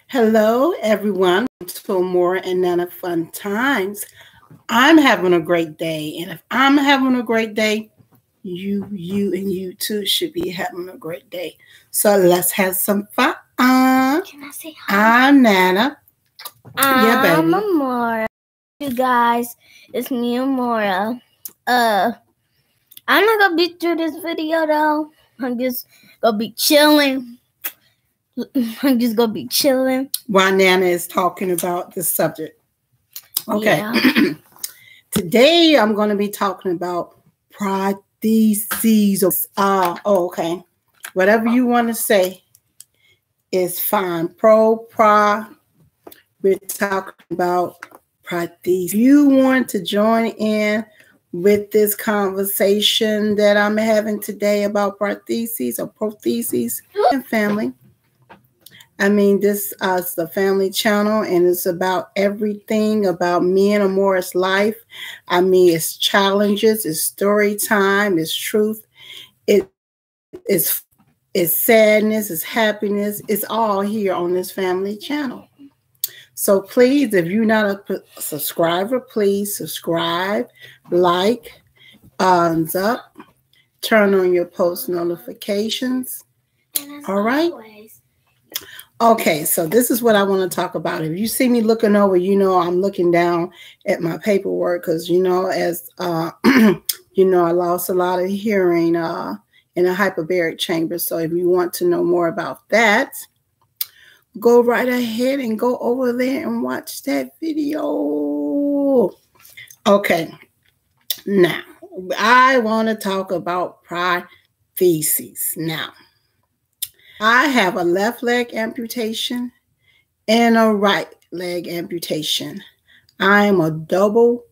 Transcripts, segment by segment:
Hello, everyone, to more and none fun times. I'm having a great day, and if I'm having a great day, and you too should be having a great day. So let's have some fun. Can I say hi? I'm Nana. Yeah, baby. I'm Amora. You guys, it's me, Amora. I'm not gonna be through this video though. I'm just gonna be chilling. While Nana is talking about the subject. Okay. Yeah. Today I'm going to be talking about prosthesis. Okay. Whatever you want to say is fine. We're talking about prosthesis. If you want to join in with this conversation that I'm having today about prosthesis and family, I mean, this is the family channel, and it's about everything about me and Amora's life. I mean, it's challenges, it's story time, it's truth, it's sadness, it's happiness. It's all here on this family channel. So please, if you're not a subscriber, please subscribe, like, thumbs up, turn on your post notifications. All right. Okay, so this is what I want to talk about. If you see me looking over, you know I'm looking down at my paperwork because, as you know, I lost a lot of hearing in a hyperbaric chamber. So if you want to know more about that, go right ahead and go over there and watch that video. Okay, now I want to talk about prosthesis now. I have a left leg amputation and a right leg amputation. I am a double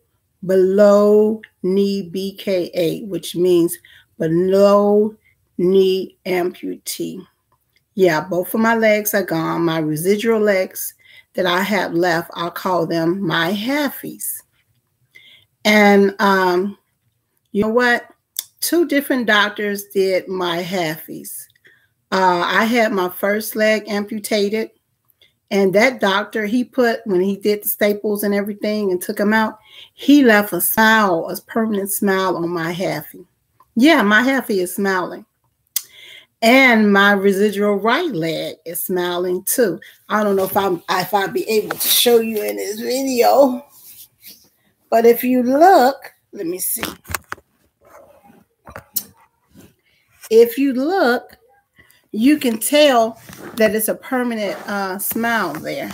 below knee BKA, which means below knee amputee. Yeah, both of my legs are gone. My residual legs that I have left, I'll call them my halfies. And you know what? 2 different doctors did my halfies. I had my first leg amputated, and that doctor, when he did the staples and everything and took them out, he left a smile, a permanent smile on my halfie. Yeah, my halfie is smiling. And my residual right leg is smiling too. I don't know if I'll be able to show you in this video, but if you look, let me see. If you look, you can tell that it's a permanent smile there.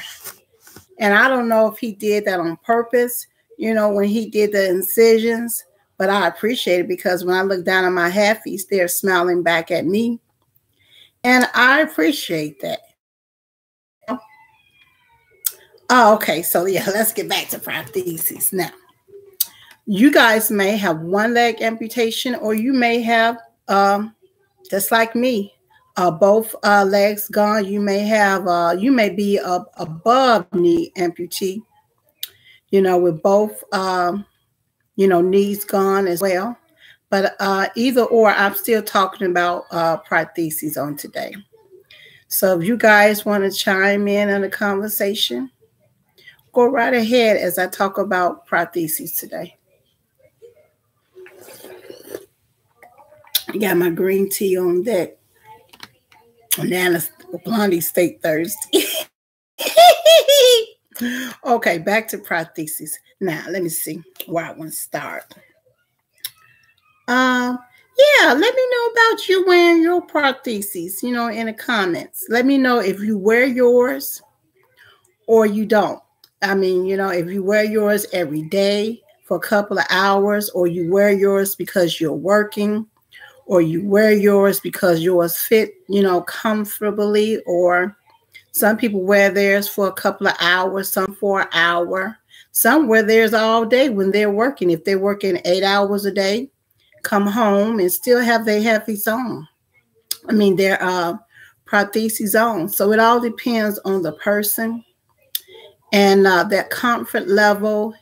And I don't know if he did that on purpose, when he did the incisions, but I appreciate it because when I look down at my halfies, they're smiling back at me. And I appreciate that. Oh, okay. So yeah, let's get back to prosthesis now. You guys may have one leg amputation, or you may have, just like me, both legs gone. You may have, you may be above knee amputee, with both, knees gone as well. But either or, I'm still talking about prosthesis on today. So if you guys want to chime in on the conversation, go right ahead as I talk about prosthesis today. I got my green tea on deck. Nana Blondie Steak Thursday. Okay, back to prosthesis. Now, let me see where I want to start. Yeah, let me know about you wearing your prosthesis, in the comments. Let me know if you wear yours or you don't. I mean, if you wear yours every day for a couple of hours, or you wear yours because you're working, or you wear yours because yours fit, comfortably, or some people wear theirs for a couple of hours, some for an hour. Some wear theirs all day when they're working. If they're working 8 hours a day, come home and still have their halfies on. I mean, their prosthesis on. So it all depends on the person and their comfort level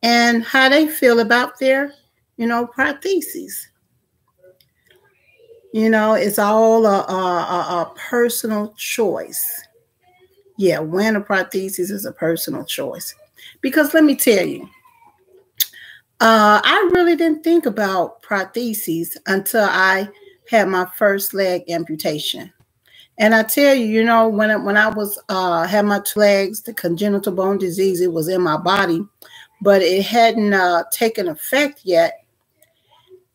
and how they feel about their, prosthesis. It's all a personal choice. Yeah, wearing a prosthesis is a personal choice. Because let me tell you, I really didn't think about prostheses until I had my first leg amputation. And I tell you, you know, when I was had my 2 legs, the congenital bone disease, it was in my body, but it hadn't taken effect yet.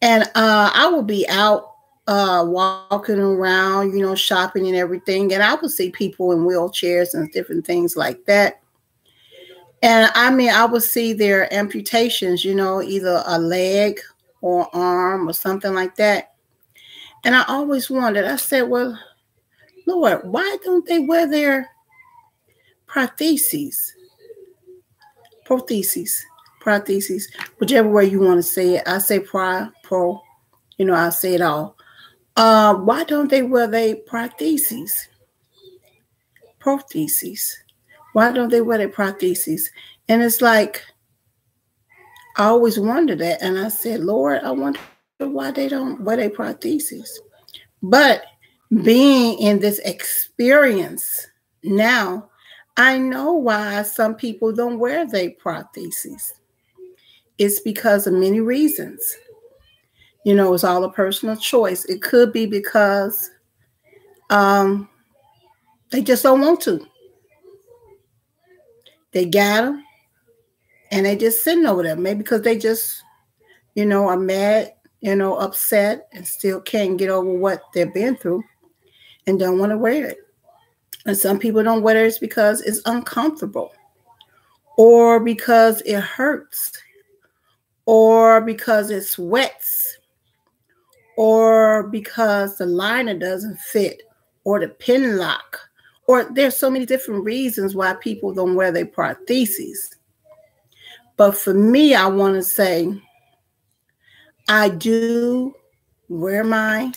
And I would be out walking around, you know, shopping and everything, and I would see people in wheelchairs and different things like that. And I mean, I would see their amputations, you know, either a leg or arm or something like that. And I always wondered, I said, well, Lord, why don't they wear their prostheses? Prostheses, whichever way you want to say it. I say pro, you know, I say it all. Why don't they wear their prostheses? Why don't they wear their prostheses? And it's like, I always wondered that. And I said, Lord, I wonder why they don't wear their prostheses. But being in this experience now, I know why some people don't wear their prostheses. It's because of many reasons. You know, it's all a personal choice. It could be because they just don't want to. They got them and they just sitting over there. Maybe because they just, you know, are mad, you know, upset and still can't get over what they've been through and don't want to wear it. And some people don't wear it because it's uncomfortable, or because it hurts, or because it sweats, or because the liner doesn't fit, or the pin lock, or there's so many different reasons why people don't wear their prostheses. But for me, I want to say I do wear mine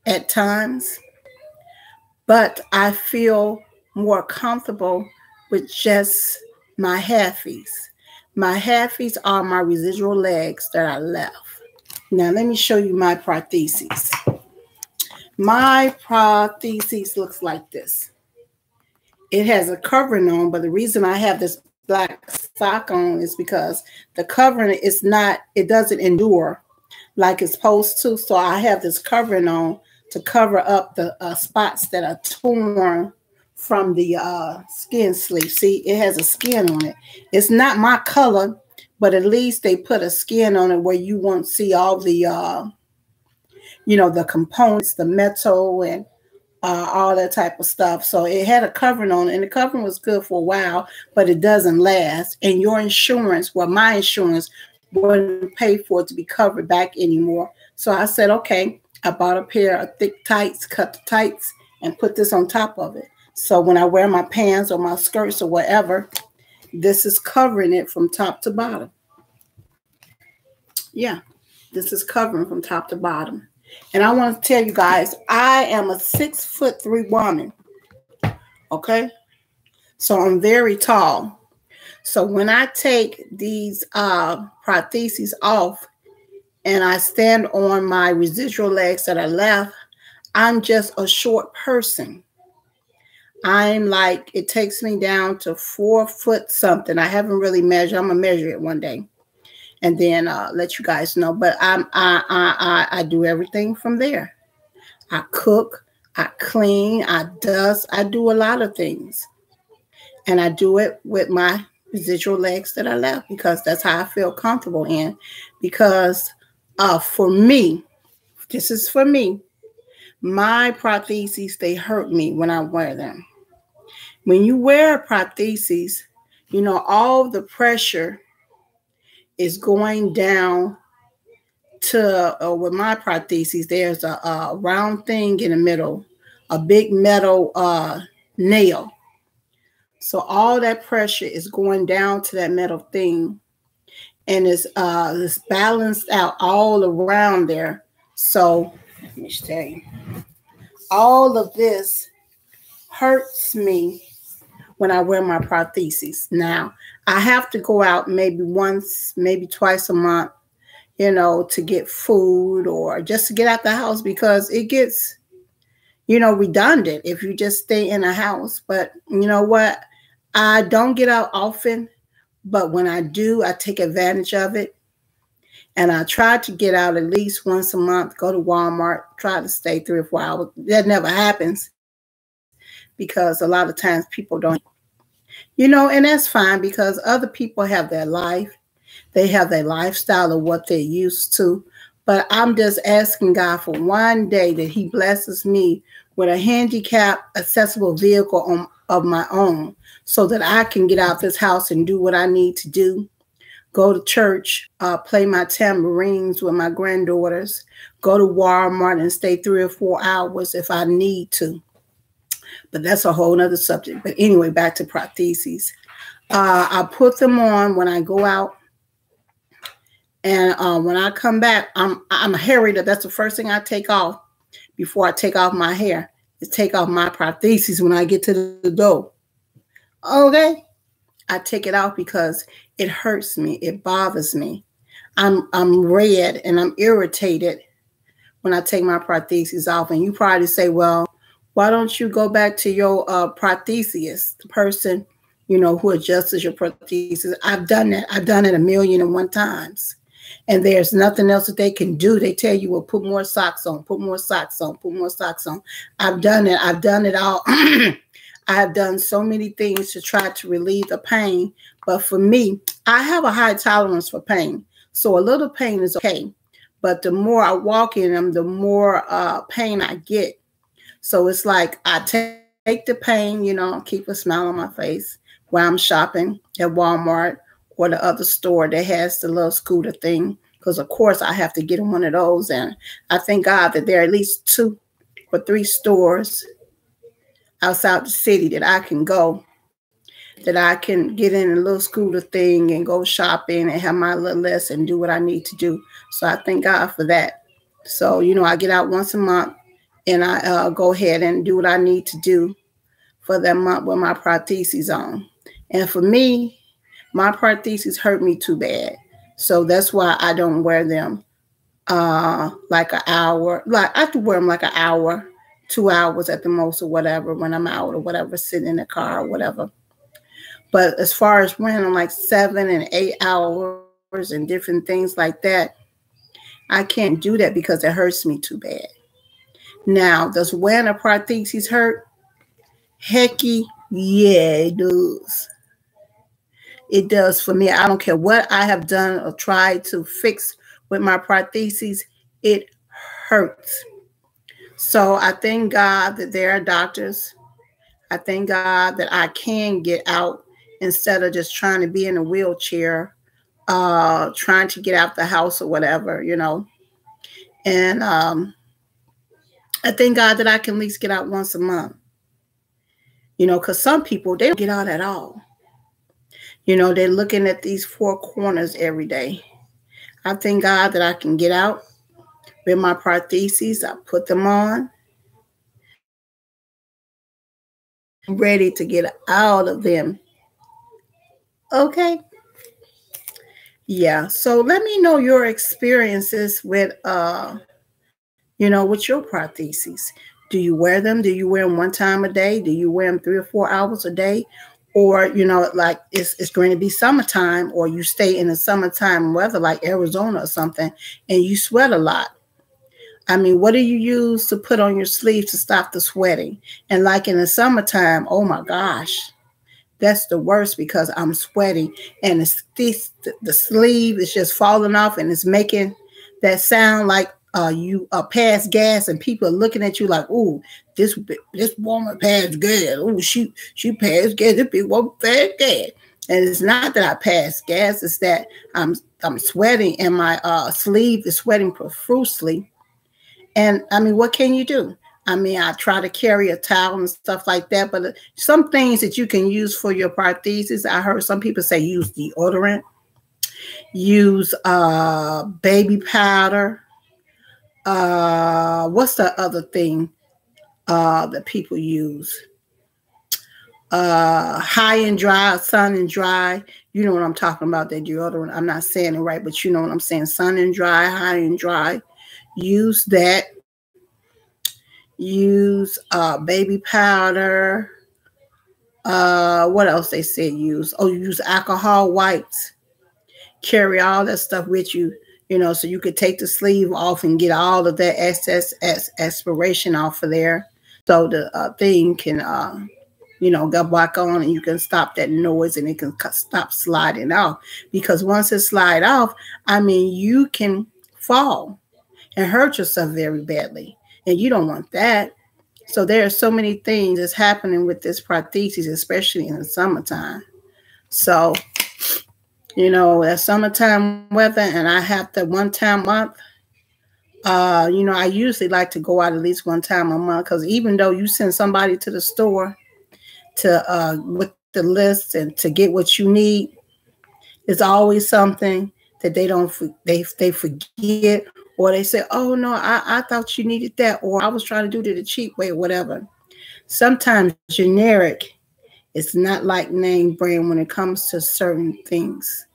at times, but I feel more comfortable with just my halfies. My halfies are my residual legs that I left. Now, let me show you my prostheses. My prostheses looks like this. It has a covering on, but the reason I have this black sock on is because the covering is not, it doesn't endure like it's supposed to. So I have this covering on to cover up the spots that are torn from the skin sleeve. See, it has a skin on it. It's not my color, but at least they put a skin on it where you won't see all the, you know, the components, the metal and all that type of stuff. So it had a covering on it, and the covering was good for a while, but it doesn't last. And your insurance, well, my insurance wouldn't pay for it to be covered back anymore. So I said, okay, I bought a pair of thick tights, cut the tights, and put this on top of it. So when I wear my pants or my skirts or whatever, this is covering it from top to bottom. Yeah, this is covering from top to bottom. And I want to tell you guys, I am a 6'3" woman. Okay? So I'm very tall. So when I take these prostheses off and I stand on my residual legs that are left, I'm just a short person. I'm like, it takes me down to 4 foot something. I haven't really measured. I'm going to measure it one day and then let you guys know. But I do everything from there. I cook, I clean, I dust. I do a lot of things. And I do it with my residual legs that I left because that's how I feel comfortable in. Because for me, this is for me, my prostheses, they hurt me when I wear them. When you wear prostheses, you know, all the pressure is going down to, with my prostheses, there's a round thing in the middle, a big metal nail. So all that pressure is going down to that metal thing, and it's balanced out all around there. So let me tell you, all of this hurts me when I wear my prostheses. Now, I have to go out maybe once, maybe twice a month, you know, to get food or just to get out the house because it gets, redundant if you just stay in a house. But you know what? I don't get out often, but when I do, I take advantage of it. And I try to get out at least once a month, go to Walmart, try to stay 3 or 4 hours. That never happens because a lot of times people don't, and that's fine because other people have their life. They have their lifestyle of what they're used to. But I'm just asking God for one day that he blesses me with a handicap accessible vehicle of my own so that I can get out this house and do what I need to do. Go to church, play my tambourines with my granddaughters, go to Walmart and stay 3 or 4 hours if I need to. But that's a whole nother subject. But anyway, back to prostheses. I put them on when I go out. And when I come back, I'm a hair reader. That's the first thing I take off before I take off my hair, is take off my prostheses when I get to the door. Okay? I take it off because it hurts me. It bothers me. I'm red and I'm irritated when I take my prostheses off. And you probably say, well, why don't you go back to your prosthesis, the person, who adjusts your prosthesis? I've done that. I've done it 1,000,001 times. And there's nothing else that they can do. They tell you, well, put more socks on, put more socks on, put more socks on. I've done it. I've done it all. I have done so many things to try to relieve the pain. But for me, I have a high tolerance for pain. So a little pain is okay. But the more I walk in them, the more pain I get. So it's like I take the pain, keep a smile on my face while I'm shopping at Walmart or the other store that has the little scooter thing. Because, of course, I have to get in one of those. And I thank God that there are at least 2 or 3 stores outside the city that I can go, that I can get in a little scooter thing and go shopping and have my little list and do what I need to do. So I thank God for that. So, I get out once a month and I go ahead and do what I need to do for that month with my prostheses on. And for me, my prostheses hurt me too bad. So that's why I don't wear them like an hour. Like I have to wear them like an hour, 2 hours at the most or whatever when I'm out or whatever, sitting in the car or whatever. But as far as wearing them like 7 and 8 hours and different things like that, I can't do that because it hurts me too bad. Now, does wearing a prosthesis hurt? Hecky, yeah, it does. It does for me. I don't care what I have done or tried to fix with my prostheses. It hurts. So I thank God that there are doctors. I thank God that I can get out instead of just trying to be in a wheelchair, trying to get out the house or whatever, And I thank God that I can at least get out once a month. Because some people, they don't get out at all. They're looking at these 4 corners every day. I thank God that I can get out with my prostheses. I put them on. I'm ready to get out of them. Okay. Yeah. So let me know your experiences with, with your prostheses. Do you wear them? Do you wear them 1 time a day? Do you wear them 3 or 4 hours a day? Or, like it's going to be summertime, or you stay in the summertime weather like Arizona or something, and you sweat a lot. I mean, what do you use to put on your sleeve to stop the sweating? And like in the summertime, oh my gosh, that's the worst because I'm sweating and the sleeve is just falling off and it's making that sound like you pass gas, and people are looking at you like, "Ooh, this woman passed gas. Ooh, she passed gas. This big woman passed gas." And it's not that I passed gas; it's that I'm sweating and my sleeve is sweating profusely. And I mean, what can you do? I mean, I try to carry a towel and stuff like that, but some things that you can use for your prosthesis, I heard some people say use deodorant, use baby powder. What's the other thing that people use? High and dry, sun and dry. You know what I'm talking about, that deodorant. I'm not saying it right, but you know what I'm saying. Sun and dry, high and dry. Use that. use baby powder. What else they said use? Oh, use alcohol wipes. Carry all that stuff with you, so you could take the sleeve off and get all of that excess aspiration off of there, so the thing can go back on, and you can stop that noise, and it can stop sliding off. Because once it slide off, I mean, you can fall and hurt yourself very badly, and you don't want that. So there are so many things that's happening with this prosthesis, especially in the summertime. So, that summertime weather, and I have the one time a month. I usually like to go out at least one time a month, because even though you send somebody to the store to with the list and to get what you need, there's always something that they forget, or they say, oh no, I thought you needed that, or I was trying to do it the cheap way, whatever. Sometimes generic is not like name brand when it comes to certain things.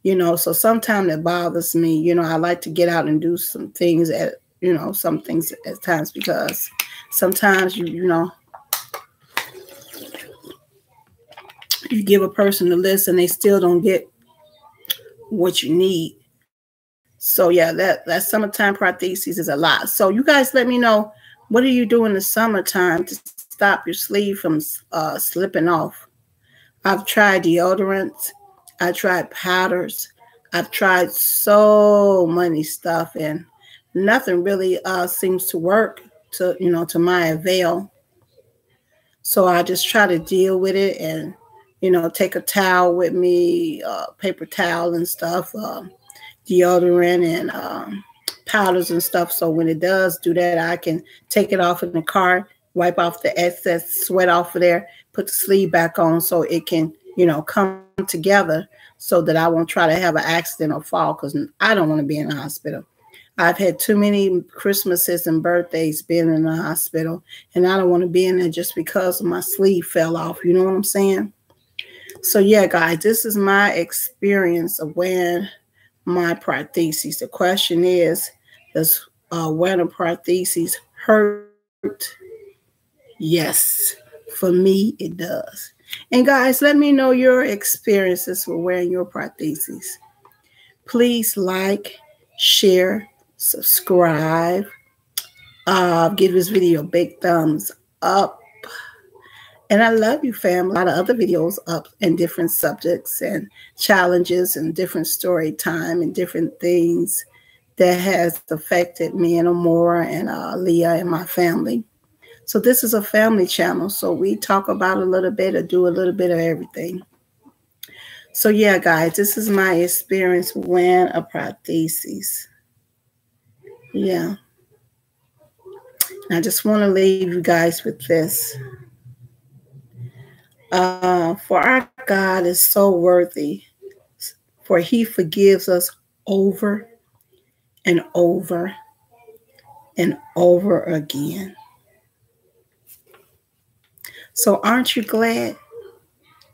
So sometimes it bothers me. I like to get out and do some things some things at times, because sometimes you give a person the list and they still don't get what you need. So yeah, that summertime prosthesis is a lot. So you guys let me know, what do you do in the summertime to stop your sleeve from slipping off? I've tried deodorants. I tried powders. I've tried so many stuff, and nothing really seems to work to my avail. So I just try to deal with it, and take a towel with me, paper towel and stuff, deodorant and powders and stuff. So when it does do that, I can take it off in the car, wipe off the excess sweat off of there, put the sleeve back on, so it can come together, so that I won't try to have an accident or fall, because I don't want to be in the hospital. I've had too many Christmases and birthdays being in the hospital, and I don't want to be in there just because my sleeve fell off. You know what I'm saying? So yeah, guys, this is my experience of wearing my prosthesis. The question is, does wearing a prosthesis hurt? Yes, for me it does. And guys, let me know your experiences with wearing your prosthesis. Please like, share, subscribe, give this video a big thumbs up. And I love you, family. A lot of other videos up in different subjects and challenges and different story time and different things that has affected me and Amora and Leah and my family. So this is a family channel, so we talk about a little bit or do a little bit of everything. So yeah, guys, this is my experience wearing a prosthesis. Yeah. I just want to leave you guys with this. For our God is so worthy, for he forgives us over and over and over again. So aren't you glad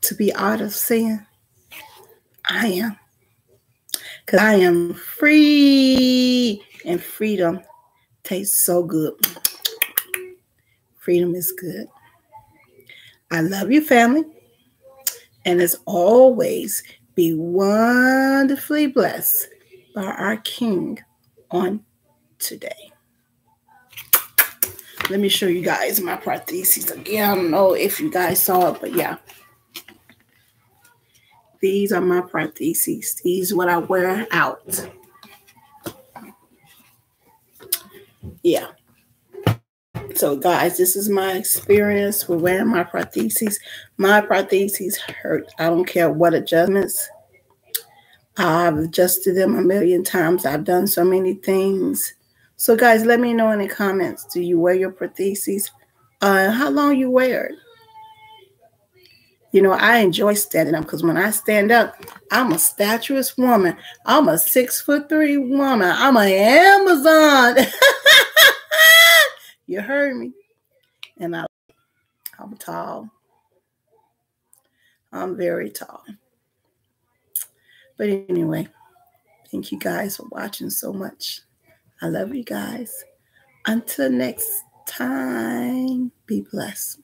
to be out of sin? I am. Because I am free, and freedom tastes so good. Freedom is good. I love you, family. And as always, be wonderfully blessed by our King on today. Let me show you guys my prosthesis again. I don't know if you guys saw it, but yeah. These are my prostheses. These are what I wear out. Yeah. So guys, this is my experience with wearing my prostheses. My prostheses hurt. I don't care what adjustments. I've adjusted them a million times. I've done so many things. So guys, let me know in the comments. Do you wear your prostheses? How long you wear it? I enjoy standing up, because when I stand up, I'm a statuesque woman. I'm a 6'3" woman. I'm an Amazon. You heard me. And I'm tall. I'm very tall. But anyway, thank you guys for watching so much. I love you guys. Until next time. Be blessed.